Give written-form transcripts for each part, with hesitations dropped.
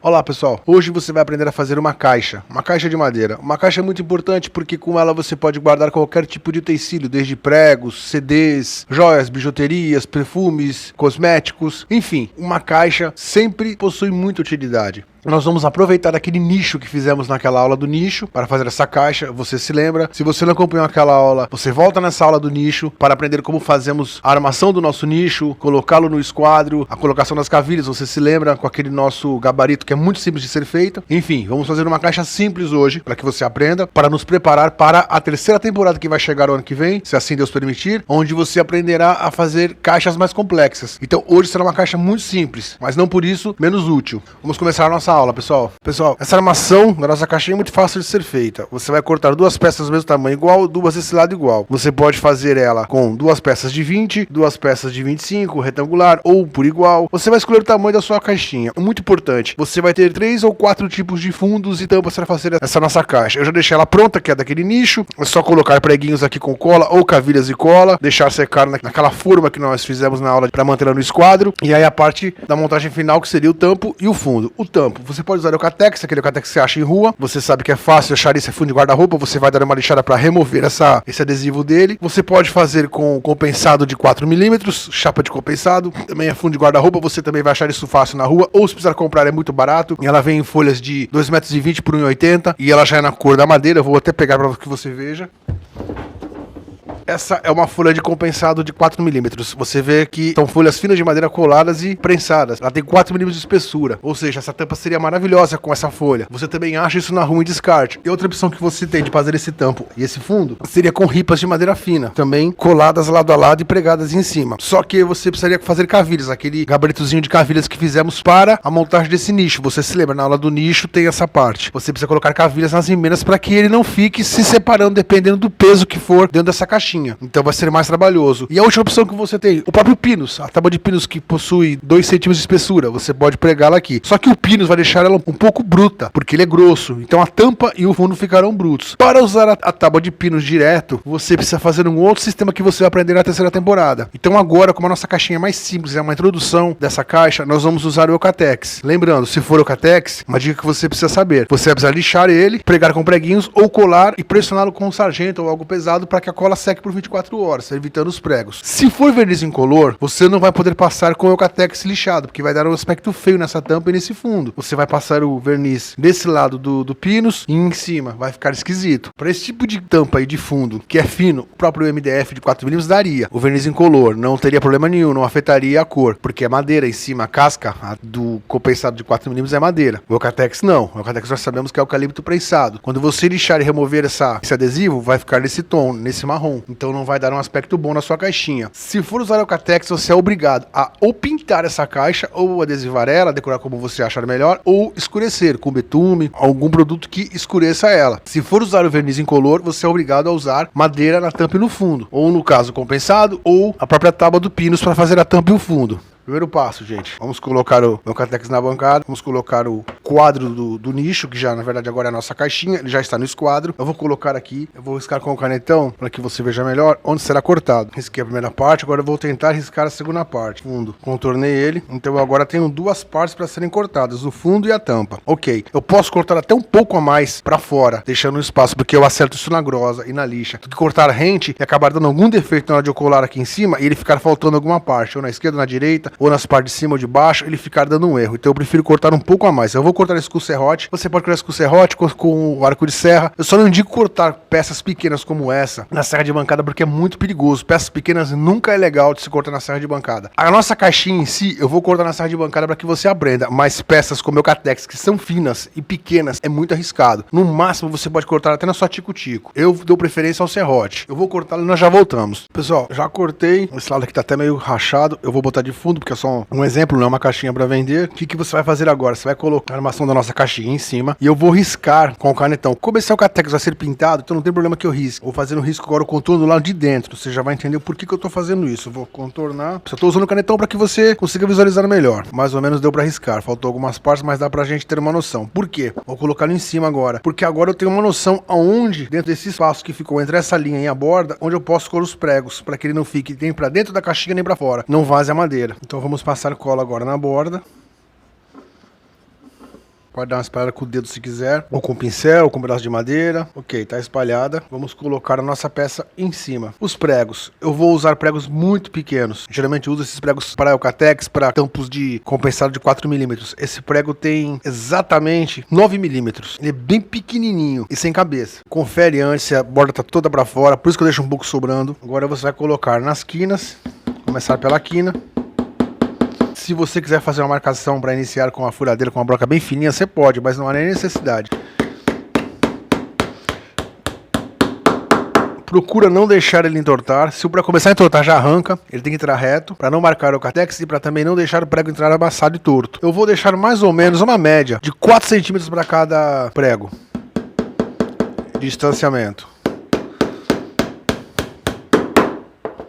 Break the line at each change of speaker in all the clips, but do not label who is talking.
Olá pessoal, hoje você vai aprender a fazer uma caixa de madeira. Uma caixa é muito importante porque com ela você pode guardar qualquer tipo de utensílio, desde pregos, CDs, joias, bijuterias, perfumes, cosméticos, enfim, uma caixa sempre possui muita utilidade. Nós vamos aproveitar aquele nicho que fizemos naquela aula do nicho para fazer essa caixa, você se lembra? Se você não acompanhou aquela aula, você volta nessa aula do nicho para aprender como fazemos a armação do nosso nicho, colocá-lo no esquadro, a colocação das cavilhas, você se lembra com aquele nosso gabarito que é muito simples de ser feito. Enfim, vamos fazer uma caixa simples hoje para que você aprenda, para nos preparar para a terceira temporada que vai chegar o ano que vem, se assim Deus permitir, onde você aprenderá a fazer caixas mais complexas. Então hoje será uma caixa muito simples, mas não por isso menos útil. Vamos começar a nossa aula, pessoal. Pessoal, essa armação da nossa caixinha é muito fácil de ser feita. Você vai cortar duas peças do mesmo tamanho igual, duas desse lado igual. Você pode fazer ela com duas peças de 20, duas peças de 25, retangular ou por igual. Você vai escolher o tamanho da sua caixinha. Muito importante, você vai ter 3 ou 4 tipos de fundos e tampas para fazer essa nossa caixa. Eu já deixei ela pronta, que é daquele nicho. É só colocar preguinhos aqui com cola ou cavilhas e cola, deixar secar naquela forma que nós fizemos na aula para manter ela no esquadro. E aí a parte da montagem final, que seria o tampo e o fundo. O tampo, você pode usar o Eucatex, aquele Eucatex que você acha em rua. Você sabe que é fácil achar isso, é fundo de guarda-roupa. Você vai dar uma lixada para remover esse adesivo dele. Você pode fazer com compensado de 4mm, chapa de compensado. Também é fundo de guarda-roupa, você também vai achar isso fácil na rua. Ou se precisar comprar, é muito barato. E ela vem em folhas de 2,20 m por 1,80 m. E ela já é na cor da madeira. Eu vou até pegar para que você veja. Essa é uma folha de compensado de 4mm. Você vê que são folhas finas de madeira coladas e prensadas. Ela tem 4mm de espessura. Ou seja, essa tampa seria maravilhosa com essa folha. Você também acha isso na rua em descarte. E outra opção que você tem de fazer esse tampo e esse fundo seria com ripas de madeira fina, também coladas lado a lado e pregadas em cima. Só que você precisaria fazer cavilhas, aquele gabaritozinho de cavilhas que fizemos para a montagem desse nicho. Você se lembra, na aula do nicho tem essa parte. Você precisa colocar cavilhas nas emendas para que ele não fique se separando dependendo do peso que for dentro dessa caixinha. Então vai ser mais trabalhoso. E a última opção que você tem, o próprio pinus, a tábua de pinus que possui 2 cm de espessura, você pode pregá-la aqui. Só que o pinus vai deixar ela um pouco bruta, porque ele é grosso. Então a tampa e o fundo ficarão brutos. Para usar a tábua de pinus direto, você precisa fazer um outro sistema que você vai aprender na terceira temporada. Então agora, como a nossa caixinha é mais simples, é uma introdução dessa caixa, nós vamos usar o Eucatex. Lembrando, se for o Eucatex, uma dica que você precisa saber, você vai precisar lixar ele, pregar com preguinhos ou colar e pressioná-lo com um sargento ou algo pesado para que a cola seque por 24 horas, evitando os pregos. Se for verniz incolor, você não vai poder passar com o Eucatex lixado, porque vai dar um aspecto feio nessa tampa e nesse fundo. Você vai passar o verniz desse lado do pinus e em cima, vai ficar esquisito. Para esse tipo de tampa e de fundo, que é fino, o próprio MDF de 4mm daria. O verniz incolor não teria problema nenhum, não afetaria a cor, porque é madeira em cima, a casca do compensado de 4mm é madeira. O Eucatex não. O Eucatex nós sabemos que é eucalipto prensado. Quando você lixar e remover esse adesivo, vai ficar nesse tom, nesse marrom. Então não vai dar um aspecto bom na sua caixinha. Se for usar o Eucatex, você é obrigado a ou pintar essa caixa, ou adesivar ela, decorar como você achar melhor, ou escurecer com betume, algum produto que escureça ela. Se for usar o verniz incolor, você é obrigado a usar madeira na tampa e no fundo, ou no caso compensado, ou a própria tábua do pinus para fazer a tampa e o fundo. Primeiro passo, gente, vamos colocar o Eucatex na bancada, vamos colocar o quadro do nicho, que já na verdade agora é a nossa caixinha, ele já está no esquadro. Eu vou colocar aqui, eu vou riscar com o canetão para que você veja melhor onde será cortado. Risquei a primeira parte, agora eu vou tentar riscar a segunda parte. Fundo, contornei ele, então eu agora tenho duas partes para serem cortadas, o fundo e a tampa. Ok, eu posso cortar até um pouco a mais para fora, deixando um espaço, porque eu acerto isso na grosa e na lixa. Do que cortar rente e acabar dando algum defeito na hora de eu colar aqui em cima e ele ficar faltando alguma parte, ou na esquerda ou na direita, ou nas partes de cima ou de baixo, ele ficar dando um erro. Então eu prefiro cortar um pouco a mais. Eu vou cortar isso com o serrote. Você pode cortar isso com o serrote, com o arco de serra. Eu só não indico cortar peças pequenas como essa na serra de bancada, porque é muito perigoso. Peças pequenas nunca é legal de se cortar na serra de bancada. A nossa caixinha em si, eu vou cortar na serra de bancada para que você aprenda. Mas peças como o Eucatex, que são finas e pequenas, é muito arriscado. No máximo, você pode cortar até na sua tico-tico. Eu dou preferência ao serrote. Eu vou cortá-lo e nós já voltamos. Pessoal, já cortei. Esse lado aqui tá até meio rachado. Eu vou botar de fundo, porque é só um exemplo, não é uma caixinha para vender. O que você vai fazer agora? Você vai colocar a armação da nossa caixinha em cima e eu vou riscar com o canetão. Como esse Eucatex vai ser pintado, então não tem problema que eu risque. Vou fazer um risco agora o contorno do lado de dentro. Você já vai entender o porquê que eu tô fazendo isso. Eu vou contornar. Só tô usando o canetão para que você consiga visualizar melhor. Mais ou menos deu para riscar. Faltou algumas partes, mas dá pra gente ter uma noção. Por quê? Vou colocar ele em cima agora. Porque agora eu tenho uma noção aonde, dentro desse espaço que ficou entre essa linha e a borda, onde eu posso pôr os pregos, para que ele não fique nem para dentro da caixinha nem para fora. Não vaze a madeira. Então vamos passar cola agora na borda. pode dar uma espalhada com o dedo se quiser, ou com pincel, ou com um pedaço de madeira. Ok, tá espalhada. Vamos colocar a nossa peça em cima. Os pregos, eu vou usar pregos muito pequenos. Geralmente eu uso esses pregos para Eucatex, para tampos de compensado de 4 milímetros. Esse prego tem exatamente 9 milímetros. Ele é bem pequenininho e sem cabeça. Confere antes se a borda tá toda para fora, por isso que eu deixo um pouco sobrando. Agora você vai colocar nas quinas, começar pela quina. Se você quiser fazer uma marcação para iniciar com a furadeira, com uma broca bem fininha, você pode, mas não há nem necessidade. Procura não deixar ele entortar. Se o prego começar a entortar, já arranca. Ele tem que entrar reto, para não marcar o Eucatex e para também não deixar o prego entrar amassado e torto. Eu vou deixar mais ou menos uma média de 4 centímetros para cada prego de distanciamento.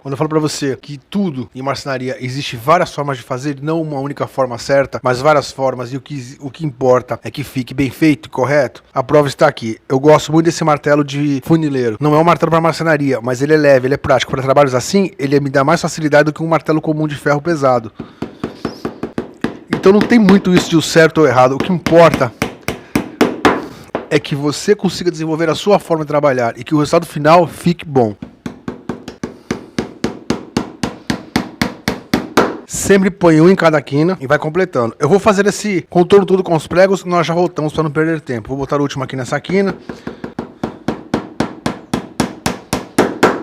Quando eu falo pra você que tudo em marcenaria existe várias formas de fazer, não uma única forma certa, mas várias formas, e o que importa é que fique bem feito e correto, a prova está aqui. Eu gosto muito desse martelo de funileiro. Não é um martelo para marcenaria, mas ele é leve, ele é prático. Para trabalhos assim, ele me dá mais facilidade do que um martelo comum de ferro pesado. Então não tem muito isso de o certo ou errado. O que importa é que você consiga desenvolver a sua forma de trabalhar e que o resultado final fique bom. Sempre põe um em cada quina e vai completando. Eu vou fazer esse contorno tudo com os pregos, nós já voltamos para não perder tempo. Vou botar o último aqui nessa quina.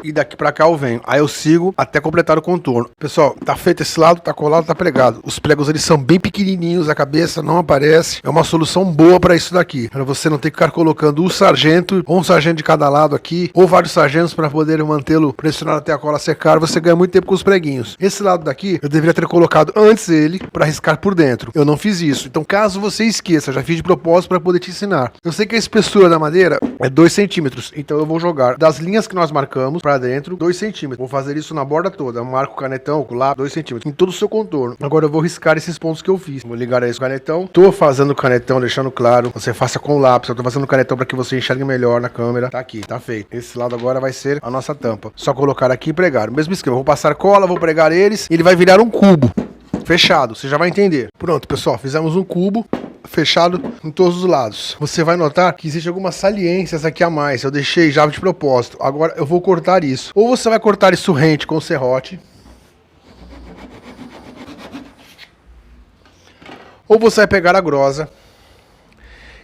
E daqui pra cá eu venho. Aí eu sigo até completar o contorno. Pessoal, tá feito esse lado, tá colado, tá pregado. Os pregos eles são bem pequenininhos, a cabeça não aparece. É uma solução boa pra isso daqui. Pra você não ter que ficar colocando um sargento, ou um sargento de cada lado aqui, ou vários sargentos pra poder mantê-lo pressionado até a cola secar. Você ganha muito tempo com os preguinhos. Esse lado daqui, eu deveria ter colocado antes ele pra riscar por dentro. Eu não fiz isso. Então caso você esqueça, já fiz de propósito pra poder te ensinar. Eu sei que a espessura da madeira é 2 centímetros. Então eu vou jogar das linhas que nós marcamos pra dentro 2 centímetros. Vou fazer isso na borda toda. Eu marco o canetão, com lá 2 centímetros. Em todo o seu contorno. Agora eu vou riscar esses pontos que eu fiz. Vou ligar esse canetão. Tô fazendo o canetão, deixando claro. Você faça com o lápis. Eu tô fazendo o canetão para que você enxergue melhor na câmera. Tá aqui, tá feito. Esse lado agora vai ser a nossa tampa. Só colocar aqui e pregar. O mesmo esquema. Eu vou passar cola, vou pregar eles. E ele vai virar um cubo. Fechado. Você já vai entender. Pronto, pessoal. Fizemos um cubo fechado em todos os lados. Você vai notar que existe algumas saliências aqui a mais. Eu deixei já de propósito. Agora eu vou cortar isso. Ou você vai cortar isso rente com o serrote, ou você vai pegar a grosa,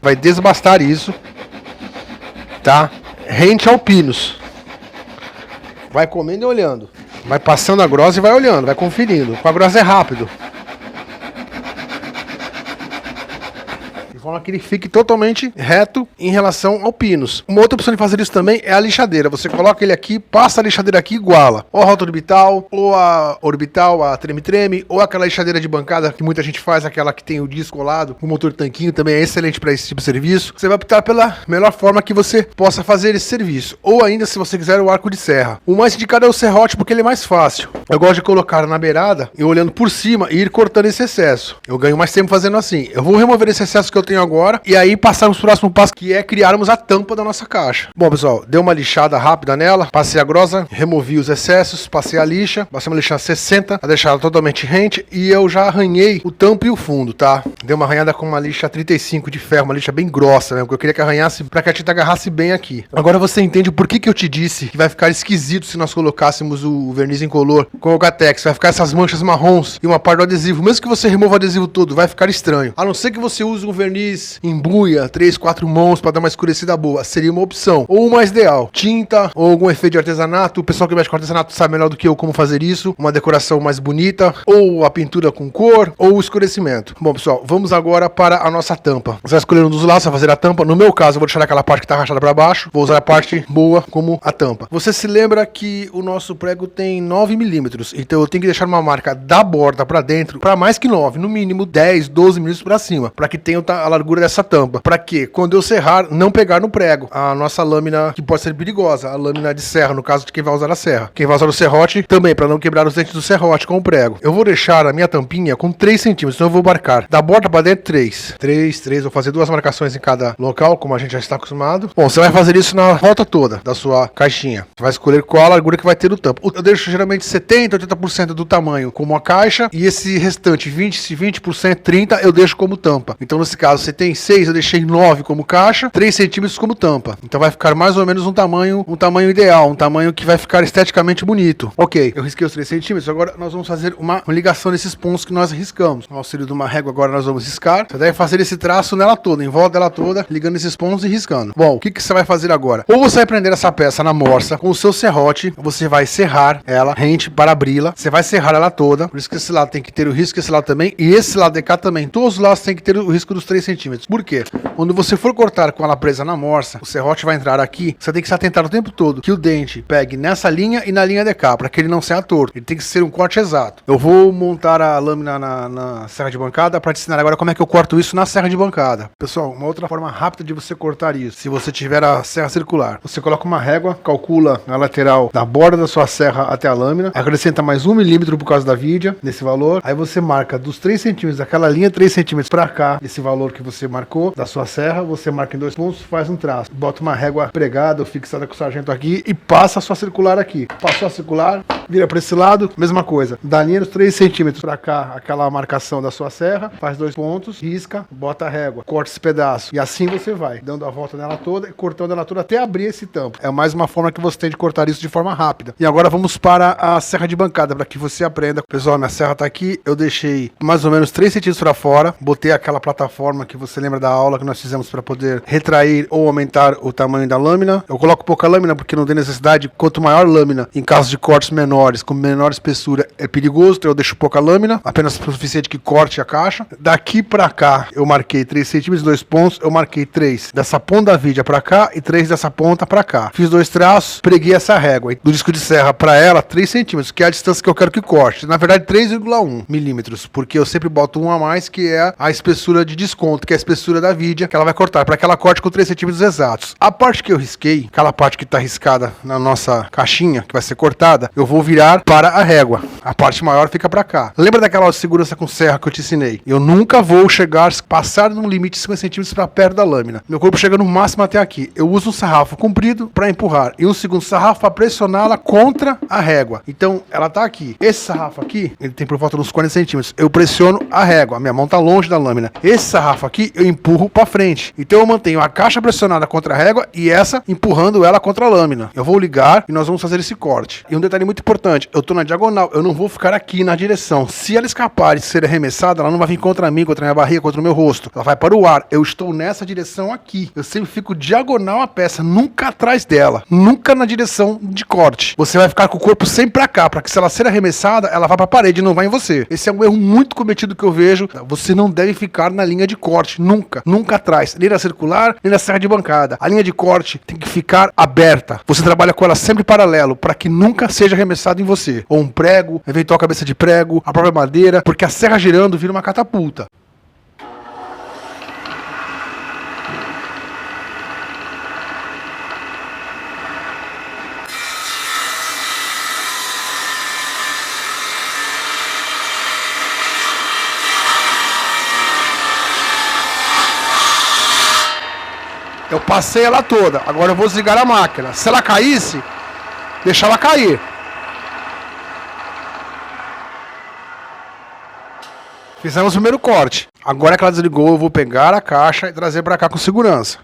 vai desbastar isso, tá? Rente ao pinos. Vai comendo e olhando. Vai passando a grosa e vai olhando, vai conferindo. Com a grosa é rápido. De forma que ele fique totalmente reto em relação ao pinos. Uma outra opção de fazer isso também é a lixadeira. Você coloca ele aqui, passa a lixadeira aqui e iguala. Ou a rota orbital, ou a orbital, a treme-treme, ou aquela lixadeira de bancada que muita gente faz, aquela que tem o disco colado, o motor tanquinho, também é excelente para esse tipo de serviço. Você vai optar pela melhor forma que você possa fazer esse serviço. Ou ainda, se você quiser, o arco de serra. O mais indicado é o serrote porque ele é mais fácil. Eu gosto de colocar na beirada e olhando por cima e ir cortando esse excesso. Eu ganho mais tempo fazendo assim. Eu vou remover esse excesso que eu tenho agora e aí passarmos pro próximo passo, que é criarmos a tampa da nossa caixa. Bom, pessoal, dei uma lixada rápida nela, passei a grosa, removi os excessos, passei a lixa, passei uma lixa 60, a deixar ela totalmente rente e eu já arranhei o tampo e o fundo, tá? Dei uma arranhada com uma lixa 35 de ferro, uma lixa bem grossa, né? Porque eu queria que arranhasse pra que a tinta agarrasse bem aqui. Agora você entende o porquê que eu te disse que vai ficar esquisito se nós colocássemos o verniz incolor com o Eucatex. Vai ficar essas manchas marrons e uma parte do adesivo. Mesmo que você remova o adesivo todo, vai ficar estranho. A não ser que você use um verniz em buia, 3, 4 mãos para dar uma escurecida boa. Seria uma opção. Ou o mais ideal, tinta ou algum efeito de artesanato. O pessoal que mexe com artesanato sabe melhor do que eu como fazer isso. Uma decoração mais bonita, ou a pintura com cor, ou o escurecimento. Bom, pessoal, vamos agora para a nossa tampa. Você vai escolher um dos lados, vai fazer a tampa. No meu caso, eu vou deixar aquela parte que está rachada para baixo. Vou usar a parte boa como a tampa. Você se lembra que o nosso prego tem 9 milímetros. Então eu tenho que deixar uma marca da borda para dentro, para mais que 9, no mínimo 10, 12 milímetros para cima, para que tenha a largura dessa tampa. Para que, quando eu serrar, não pegar no prego a nossa lâmina, que pode ser perigosa, a lâmina de serra, no caso de quem vai usar a serra. Quem vai usar o serrote, também, para não quebrar os dentes do serrote com o prego. Eu vou deixar a minha tampinha com 3 centímetros, então eu vou marcar da borda para dentro 3. 3, vou fazer 2 marcações em cada local, como a gente já está acostumado. Bom, você vai fazer isso na volta toda da sua caixinha. Você vai escolher qual a largura que vai ter o tampo. Eu deixo geralmente 70, 80% do tamanho como a caixa, e esse restante 20%, 30% eu deixo como tampa. Então nesse caso caso você tem 6, eu deixei 9 como caixa, 3 centímetros como tampa. Então vai ficar mais ou menos um tamanho ideal, um tamanho que vai ficar esteticamente bonito. Ok, eu risquei os 3 centímetros, agora nós vamos fazer uma ligação nesses pontos que nós riscamos. Com o auxílio de uma régua agora nós vamos riscar. Você deve fazer esse traço nela toda, em volta dela toda, ligando esses pontos e riscando. Bom, o que você vai fazer agora? Ou você vai prender essa peça na morsa com o seu serrote, você vai serrar ela rente para abri-la, você vai serrar ela toda, por isso que esse lado tem que ter o risco, esse lado também, e esse lado de cá também, todos os lados tem que ter o risco dos 3 centímetros. Por quê? Quando você for cortar com ela presa na morsa, o serrote vai entrar aqui, você tem que se atentar o tempo todo que o dente pegue nessa linha e na linha de cá, para que ele não saia torto, ele tem que ser um corte exato. Eu vou montar a lâmina na serra de bancada para te ensinar agora como é que eu corto isso na serra de bancada. Pessoal, uma outra forma rápida de você cortar isso, se você tiver a serra circular, você coloca uma régua, calcula a lateral da borda da sua serra até a lâmina, acrescenta mais 1 milímetro por causa da vidia, nesse valor, aí você marca dos 3 centímetros, daquela linha 3 centímetros para cá, esse valor que você marcou da sua serra, você marca em 2 pontos, faz um traço, bota uma régua pregada ou fixada com o sargento aqui e passa a sua circular aqui. Passou a circular, vira para esse lado, mesma coisa, da linha dos 3 centímetros para cá, aquela marcação da sua serra, faz 2 pontos, risca, bota a régua, corta esse pedaço e assim você vai, dando a volta nela toda e cortando ela toda até abrir esse tampo. É mais uma forma que você tem de cortar isso de forma rápida. E agora vamos para a serra de bancada, para que você aprenda. Pessoal, minha serra tá aqui, eu deixei mais ou menos 3 centímetros para fora, botei aquela plataforma que você lembra da aula que nós fizemos para poder retrair ou aumentar o tamanho da lâmina. Eu coloco pouca lâmina porque não tem necessidade, quanto maior lâmina, em caso de cortes menores, com menor espessura, é perigoso, então eu deixo pouca lâmina, apenas o suficiente que corte a caixa. Daqui para cá, eu marquei 3 centímetros, 2 pontos, eu marquei 3 dessa ponta da vidia para cá e 3 dessa ponta para cá. Fiz 2 traços, preguei essa régua do disco de serra para ela 3 centímetros, que é a distância que eu quero que corte. Na verdade 3,1 milímetros, porque eu sempre boto um a mais, que é a espessura de desconto, que é a espessura da vidia, que ela vai cortar, para que ela corte com 3 centímetros exatos. A parte que eu risquei, aquela parte que está riscada na nossa caixinha, que vai ser cortada, eu vou virar para a régua. A parte maior fica para cá. Lembra daquela segurança com serra que eu te ensinei? Eu nunca vou passar num limite de 50 centímetros para perto da lâmina. Meu corpo chega no máximo até aqui. Eu uso um sarrafo comprido para empurrar e um segundo sarrafo para pressioná-la contra a régua. Então, ela tá aqui. Esse sarrafo aqui, ele tem por volta de uns 40 centímetros. Eu pressiono a régua. Minha mão tá longe da lâmina. Esse sarrafo aqui, eu empurro para frente. Então, eu mantenho a caixa pressionada contra a régua e essa empurrando ela contra a lâmina. Eu vou ligar e nós vamos fazer esse corte. E um detalhe muito importante, eu tô na diagonal. Eu não vou ficar aqui na direção. Se ela escapar de ser arremessada, ela não vai vir contra mim, contra a minha barriga, contra o meu rosto. Ela vai para o ar. Eu estou nessa direção aqui. Eu sempre fico diagonal à peça, nunca atrás dela. Nunca na direção de corte. Você vai ficar com o corpo sempre pra cá, para que se ela ser arremessada, ela vá pra parede e não vai em você. Esse é um erro muito cometido que eu vejo. Você não deve ficar na linha de corte, nunca. Nunca atrás. Nem na circular, nem na serra de bancada. A linha de corte tem que ficar aberta. Você trabalha com ela sempre paralelo, para que nunca seja arremessado em você. Ou um prego, eventual cabeça de prego, a própria madeira, porque a serra girando vira uma catapulta. Eu passei ela toda, agora eu vou desligar a máquina. Se ela caísse, deixa ela cair. Fizemos o primeiro corte. Agora que ela desligou, eu vou pegar a caixa e trazer para cá com segurança.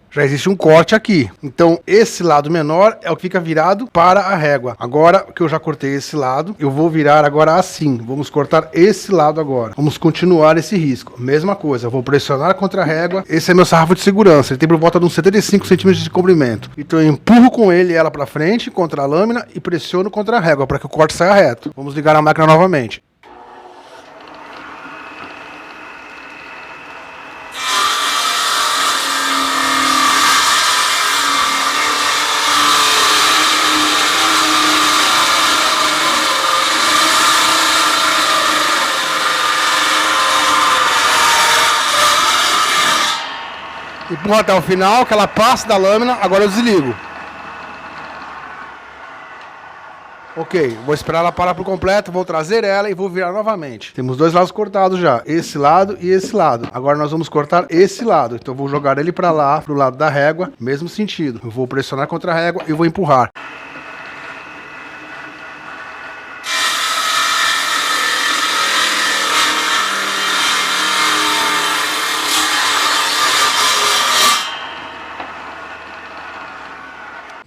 Já existe um corte aqui. Então, esse lado menor é o que fica virado para a régua. Agora que eu já cortei esse lado, eu vou virar agora assim. Vamos cortar esse lado agora. Vamos continuar esse risco. Mesma coisa, eu vou pressionar contra a régua. Esse é meu sarrafo de segurança. Ele tem por volta de uns 75 centímetros de comprimento. Então, eu empurro com ele ela para frente, contra a lâmina, e pressiono contra a régua, para que o corte saia reto. Vamos ligar a máquina novamente. Empurro até o final, que ela passa da lâmina, agora eu desligo. Ok, vou esperar ela parar por completo, vou trazer ela e vou virar novamente. Temos 2 lados cortados já, esse lado e esse lado. Agora nós vamos cortar esse lado, então eu vou jogar ele para lá, pro lado da régua, mesmo sentido. Eu vou pressionar contra a régua e vou empurrar.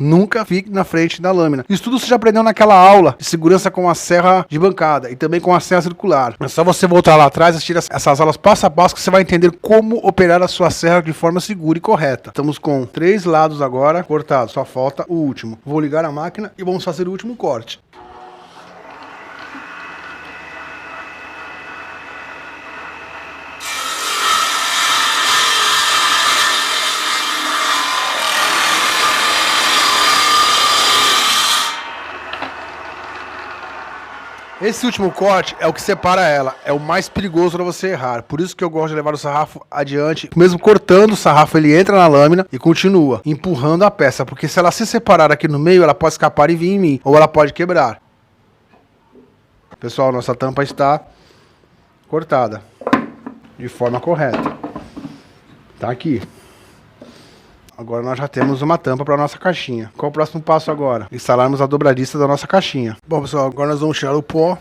Nunca fique na frente da lâmina. Isso tudo você já aprendeu naquela aula de segurança com a serra de bancada e também com a serra circular. É só você voltar lá atrás e assistir essas aulas passo a passo que você vai entender como operar a sua serra de forma segura e correta. Estamos com 3 lados agora cortados, só falta o último. Vou ligar a máquina e vamos fazer o último corte. Esse último corte é o que separa ela, é o mais perigoso para você errar. Por isso que eu gosto de levar o sarrafo adiante. Mesmo cortando o sarrafo, ele entra na lâmina e continua empurrando a peça. Porque se ela se separar aqui no meio, ela pode escapar e vir em mim. Ou ela pode quebrar. Pessoal, nossa tampa está cortada de forma correta. Tá aqui. Agora nós já temos uma tampa para a nossa caixinha. Qual o próximo passo agora? Instalarmos a dobradiça da nossa caixinha. Bom, pessoal, agora nós vamos tirar o pó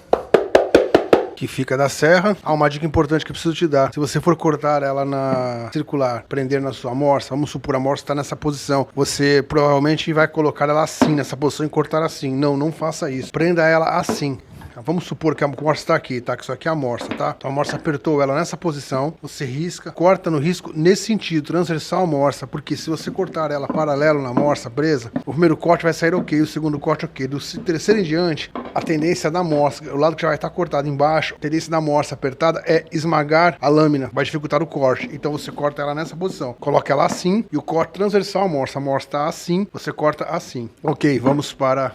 que fica da serra. Uma dica importante que eu preciso te dar. Se você for cortar ela na circular, prender na sua amorça, vamos supor a amorça está nessa posição, você provavelmente vai colocar ela assim, nessa posição e cortar assim. Não, não faça isso. Prenda ela assim. Vamos supor que a amorça está aqui, tá? Que isso aqui é a amorça, tá? Então a amorça apertou ela nessa posição, você risca, corta no risco nesse sentido, transversal à amorça, porque se você cortar ela paralelo na amorça presa, o primeiro corte vai sair ok, o segundo corte ok. Do terceiro em diante, a tendência da amorça, o lado que já vai estar cortado embaixo, a tendência da amorça apertada é esmagar a lâmina, vai dificultar o corte. Então você corta ela nessa posição, coloca ela assim e o corte transversal à amorça. A amorça está assim, você corta assim. Ok, vamos para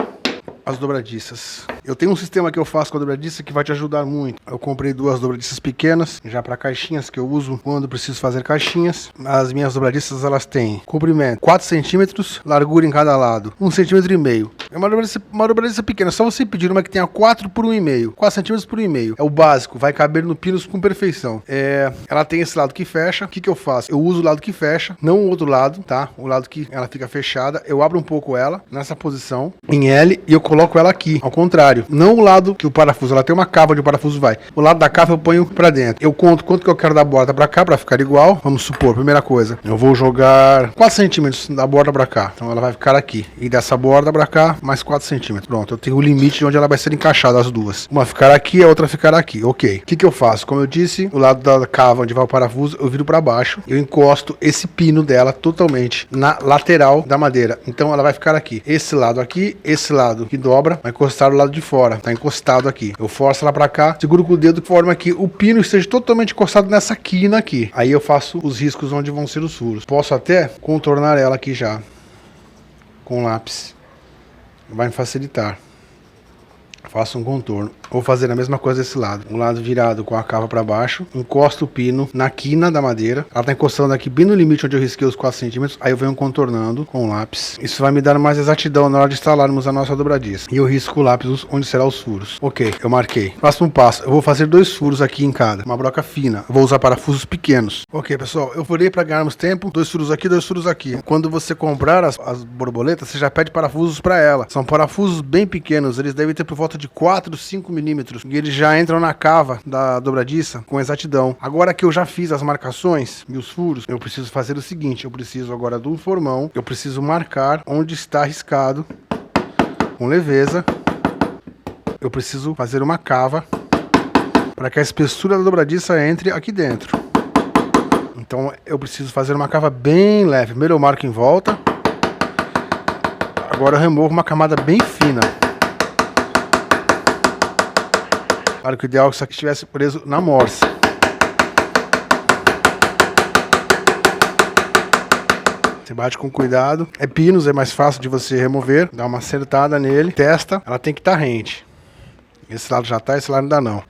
as dobradiças. Eu tenho um sistema que eu faço com a dobradiça que vai te ajudar muito. Eu comprei 2 dobradiças pequenas, já para caixinhas que eu uso quando preciso fazer caixinhas. As minhas dobradiças, elas têm comprimento 4 centímetros, largura em cada lado 1,5 cm. É uma dobradiça pequena, só você pedir uma que tenha 4 por 1,5, 4 centímetros por 1,5. É o básico, vai caber no pino com perfeição. Ela tem esse lado que fecha. O que eu faço? Eu uso o lado que fecha, não o outro lado, tá? O lado que ela fica fechada. Eu abro um pouco ela nessa posição em L e eu coloco ela aqui, ao contrário. Não o lado que o parafuso, ela tem uma cava onde o parafuso vai. O lado da cava eu ponho pra dentro. Eu conto quanto que eu quero da borda pra cá, pra ficar igual. Vamos supor, primeira coisa, eu vou jogar 4 centímetros da borda pra cá. Então ela vai ficar aqui. E dessa borda pra cá, mais 4 centímetros. Pronto, eu tenho o limite de onde ela vai ser encaixada, as duas. Uma ficar aqui, a outra ficar aqui. Ok. O que eu faço? Como eu disse, o lado da cava onde vai o parafuso, eu viro pra baixo. Eu encosto esse pino dela totalmente na lateral da madeira. Então ela vai ficar aqui. Esse lado que dobra, vai encostar do lado de fora, tá encostado aqui. Eu forço ela pra cá, seguro com o dedo de forma que o pino esteja totalmente encostado nessa quina aqui. Aí eu faço os riscos onde vão ser os furos. Posso até contornar ela aqui já com lápis. Vai me facilitar. Faço um contorno. Vou fazer a mesma coisa desse lado. Um lado virado com a cava para baixo. Encosto o pino na quina da madeira. Ela tá encostando aqui bem no limite onde eu risquei os 4 centímetros. Aí eu venho contornando com o lápis. Isso vai me dar mais exatidão na hora de instalarmos a nossa dobradiça. E eu risco o lápis onde serão os furos. Ok, eu marquei. Próximo passo. Eu vou fazer 2 furos aqui em cada. Uma broca fina. Eu vou usar parafusos pequenos. Ok, pessoal. Eu falei para ganharmos tempo. 2 furos aqui, 2 furos aqui. Quando você comprar as borboletas, você já pede parafusos para ela. São parafusos bem pequenos. Eles devem ter por volta de 4, 5 milímetros. E eles já entram na cava da dobradiça com exatidão. Agora que eu já fiz as marcações e os furos, eu preciso fazer o seguinte. Eu preciso agora do formão. Eu preciso marcar onde está riscado com leveza. Eu preciso fazer uma cava para que a espessura da dobradiça entre aqui dentro. Então eu preciso fazer uma cava bem leve. Primeiro eu marco em volta. Agora eu removo uma camada bem fina. Claro que o ideal é que isso aqui estivesse preso na morsa. Você bate com cuidado. É pinos, é mais fácil de você remover. Dá uma acertada nele. Testa, ela tem que estar rente. Esse lado já está, esse lado ainda não.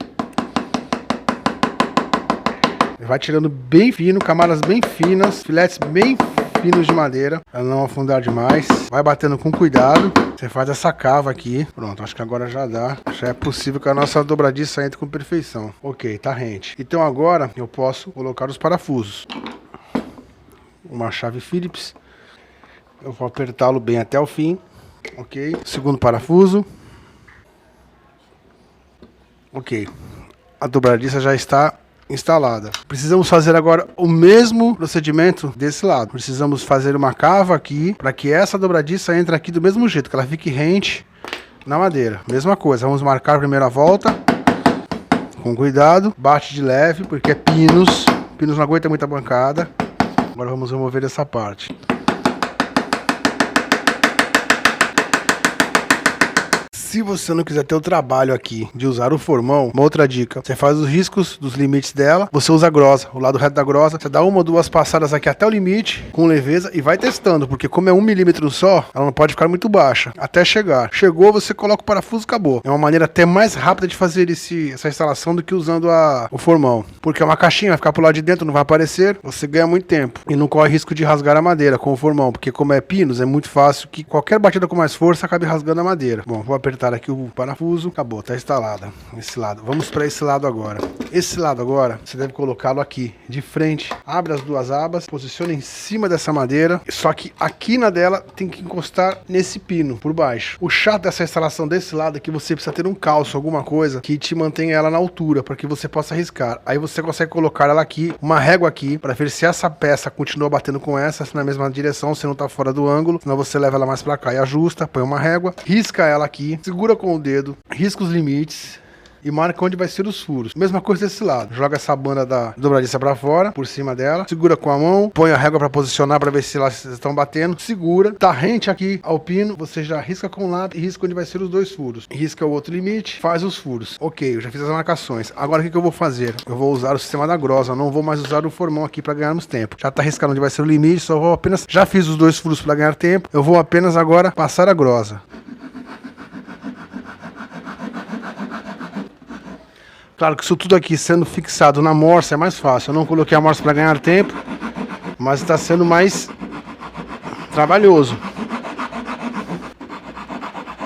Vai tirando bem fino, camadas bem finas, filetes bem finos de madeira, para não afundar demais. Vai batendo com cuidado. Você faz essa cava aqui. Pronto, acho que agora já dá. Já é possível que a nossa dobradiça entre com perfeição. Ok, tá rente. Então agora eu posso colocar os parafusos. Uma chave Phillips. Eu vou apertá-lo bem até o fim. Ok. Segundo parafuso. Ok. A dobradiça já está instalada. Precisamos fazer agora o mesmo procedimento desse lado. Precisamos fazer uma cava aqui para que essa dobradiça entre aqui do mesmo jeito, que ela fique rente na madeira. Mesma coisa, vamos marcar a primeira volta com cuidado, bate de leve porque é pinos. Pinos não aguenta muita bancada. Agora vamos remover essa parte. Se você não quiser ter o trabalho aqui de usar o formão, uma outra dica, você faz os riscos dos limites dela, você usa a grosa, o lado reto da grosa, você dá uma ou duas passadas aqui até o limite, com leveza, e vai testando, porque como é 1 milímetro só, ela não pode ficar muito baixa, até chegar. Chegou, você coloca o parafuso e acabou. É uma maneira até mais rápida de fazer essa instalação do que usando o formão, porque é uma caixinha, vai ficar pro lado de dentro, não vai aparecer, você ganha muito tempo, e não corre risco de rasgar a madeira com o formão, porque como é pinos, é muito fácil que qualquer batida com mais força acabe rasgando a madeira. Bom, vou apertar aqui o parafuso, acabou, tá instalada esse lado. Vamos para esse lado agora. Esse lado agora, você deve colocá-lo aqui de frente, abre as duas abas, posiciona em cima dessa madeira, só que a quina dela tem que encostar nesse pino, por baixo. O chato dessa instalação desse lado é que você precisa ter um calço, alguma coisa que te mantenha ela na altura, para que você possa riscar. Aí você consegue colocar ela aqui, uma régua aqui, para ver se essa peça continua batendo com essa, se na mesma direção, se não tá fora do ângulo, senão você leva ela mais para cá e ajusta, põe uma régua, risca ela aqui, segura com o dedo, risca os limites e marca onde vai ser os furos. Mesma coisa desse lado. Joga essa banda da dobradiça para fora, por cima dela, segura com a mão, põe a régua para posicionar para ver se elas estão batendo, segura, tá rente aqui ao pino, você já risca com o lápis e risca onde vai ser os dois furos. Risca o outro limite, faz os furos. Ok, eu já fiz as marcações. Agora o que eu vou fazer? Eu vou usar o sistema da grosa, não vou mais usar o formão aqui para ganharmos tempo. Já tá riscando onde vai ser o limite, só vou apenas... Já fiz os dois furos para ganhar tempo, eu vou apenas agora passar a grosa. Claro que isso tudo aqui sendo fixado na morsa é mais fácil. Eu não coloquei a morsa para ganhar tempo, mas está sendo mais trabalhoso.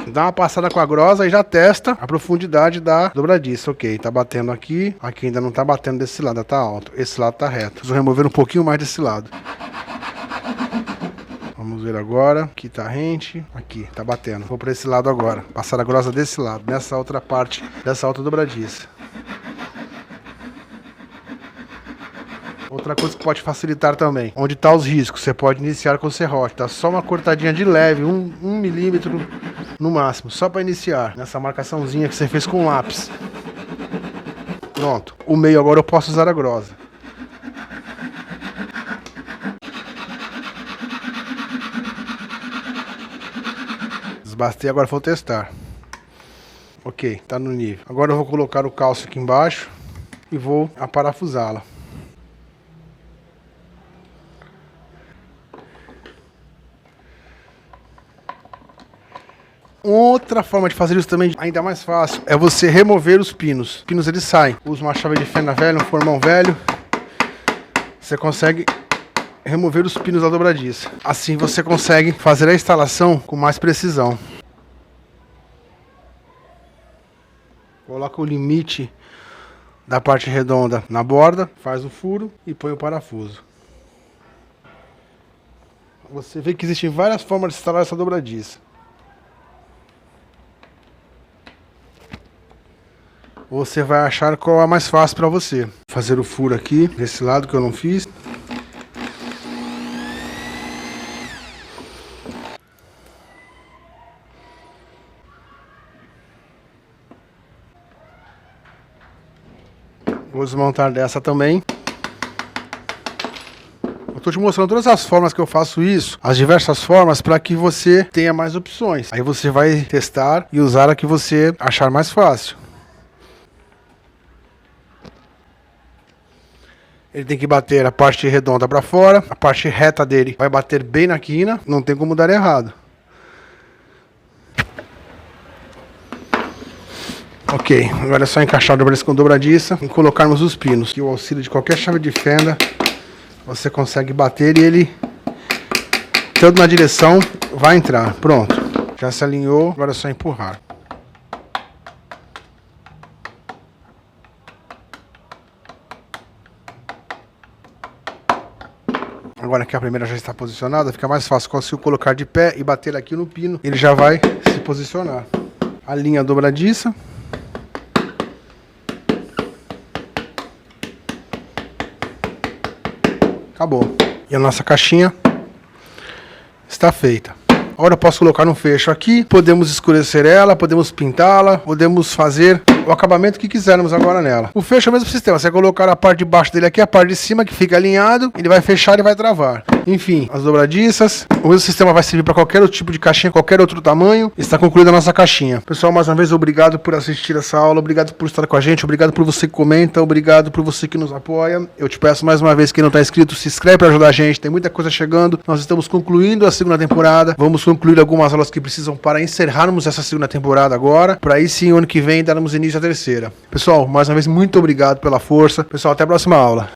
Dá uma passada com a grosa e já testa a profundidade da dobradiça. Ok, tá batendo aqui. Aqui ainda não tá batendo desse lado, tá alto. Esse lado tá reto. Preciso remover um pouquinho mais desse lado. Vamos ver agora. Aqui tá rente. Aqui, tá batendo. Vou para esse lado agora. Passar a grosa desse lado, nessa outra parte, dessa outra dobradiça. Outra coisa que pode facilitar também, onde tá os riscos, você pode iniciar com o serrote, tá? Só uma cortadinha de leve, 1 milímetro no máximo, só para iniciar, nessa marcaçãozinha que você fez com lápis. Pronto, o meio agora eu posso usar a grosa. Desbastei, agora vou testar. Ok, tá no nível. Agora eu vou colocar o calço aqui embaixo e vou aparafusá-la. Outra forma de fazer isso também, ainda mais fácil, é você remover os pinos. Os pinos eles saem. Usa uma chave de fenda velha, um formão velho. Você consegue remover os pinos da dobradiça. Assim você consegue fazer a instalação com mais precisão. Coloca o limite da parte redonda na borda, faz o furo e põe o parafuso. Você vê que existem várias formas de instalar essa dobradiça. Você vai achar qual é a mais fácil para você. Fazer o furo aqui, desse lado que eu não fiz. Vou desmontar dessa também. Eu estou te mostrando todas as formas que eu faço isso, as diversas formas, para que você tenha mais opções. Aí você vai testar e usar a que você achar mais fácil. Ele tem que bater a parte redonda para fora, a parte reta dele vai bater bem na quina, não tem como dar errado. Ok, agora é só encaixar a dobradiça com dobradiça e colocarmos os pinos. Que o auxílio de qualquer chave de fenda, você consegue bater e ele, tanto na direção, vai entrar. Pronto, já se alinhou, agora é só empurrar. Agora que a primeira já está posicionada, fica mais fácil. Consigo colocar de pé e bater aqui no pino, ele já vai se posicionar. Alinha a dobradiça. acabou. E a nossa caixinha está feita. Agora eu posso colocar no fecho aqui, podemos escurecer ela, podemos pintá-la, podemos fazer o acabamento que quisermos agora nela. O fecho é o mesmo sistema, você vai colocar a parte de baixo dele aqui, a parte de cima que fica alinhado, ele vai fechar e vai travar. Enfim, as dobradiças, o mesmo sistema vai servir para qualquer outro tipo de caixinha, qualquer outro tamanho. Está concluída a nossa caixinha. Pessoal, mais uma vez, obrigado por assistir essa aula, obrigado por estar com a gente, obrigado por você que comenta, obrigado por você que nos apoia. Eu te peço mais uma vez, quem não está inscrito, se inscreve para ajudar a gente, tem muita coisa chegando. Nós estamos concluindo a segunda temporada, vamos concluir algumas aulas que precisam para encerrarmos essa segunda temporada agora, para aí sim, ano que vem, darmos início à terceira. Pessoal, mais uma vez, muito obrigado pela força. Pessoal, até a próxima aula.